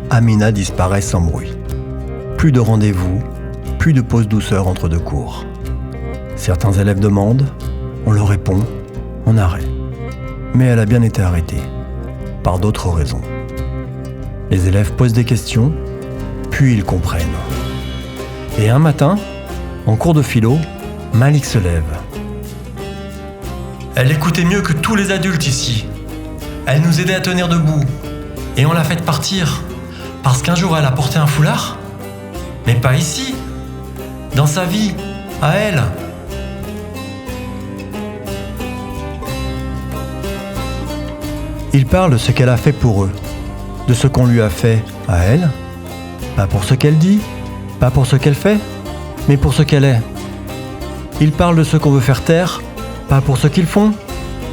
Amina disparaît sans bruit. Plus de rendez-vous, plus de pause douceur entre deux cours. Certains élèves demandent, on leur répond, on arrête. Mais elle a bien été arrêtée, par d'autres raisons. Les élèves posent des questions, puis ils comprennent. Et un matin, en cours de philo, Malik se lève. Elle écoutait mieux que tous les adultes ici. Elle nous aidait à tenir debout. Et on l'a faite partir. Parce qu'un jour elle a porté un foulard. Mais pas ici. Dans sa vie, à elle. Il parle de ce qu'elle a fait pour eux. De ce qu'on lui a fait à elle. Pas pour ce qu'elle dit, pas pour ce qu'elle fait, mais pour ce qu'elle est. Il parle de ce qu'on veut faire taire, pas pour ce qu'ils font,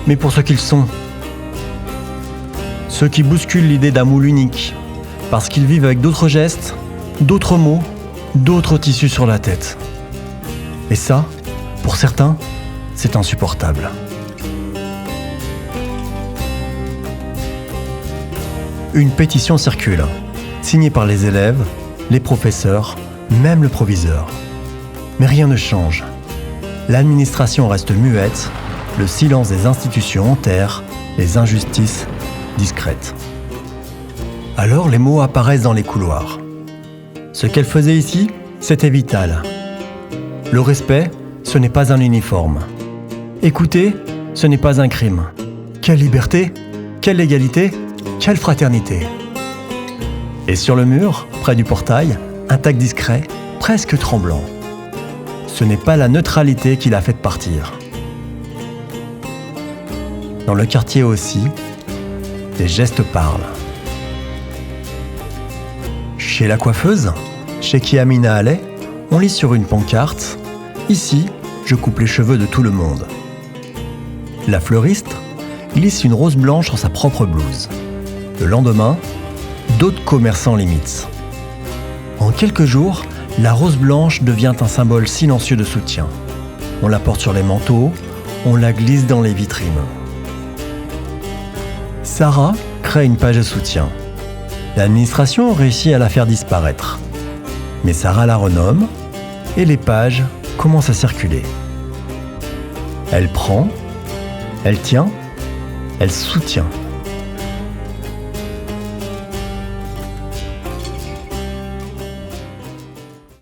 mais pour ce qu'ils sont. Ceux qui bousculent l'idée d'un moule unique, parce qu'ils vivent avec d'autres gestes, d'autres mots, d'autres tissus sur la tête. Et ça, pour certains, c'est insupportable. Une pétition circule, signée par les élèves, les professeurs, même le proviseur. Mais rien ne change. L'administration reste muette, le silence des institutions enterre les injustices discrètes. Alors les mots apparaissent dans les couloirs. Ce qu'elle faisait ici, c'était vital. Le respect, ce n'est pas un uniforme. Écouter, ce n'est pas un crime. Quelle liberté, quelle égalité, quelle fraternité. Et sur le mur, près du portail, un tag discret, presque tremblant. Ce n'est pas la neutralité qui l'a fait partir. Dans le quartier aussi, des gestes parlent. Chez la coiffeuse, chez qui Amina allait, on lit sur une pancarte « Ici, je coupe les cheveux de tout le monde ». La fleuriste glisse une rose blanche sur sa propre blouse. Le lendemain, d'autres commerçants l'imitent. En quelques jours, la rose blanche devient un symbole silencieux de soutien. On la porte sur les manteaux, on la glisse dans les vitrines. Sarah crée une page de soutien. L'administration réussit à la faire disparaître. Mais Sarah la renomme et les pages commencent à circuler. Elle prend, elle tient, elle soutient.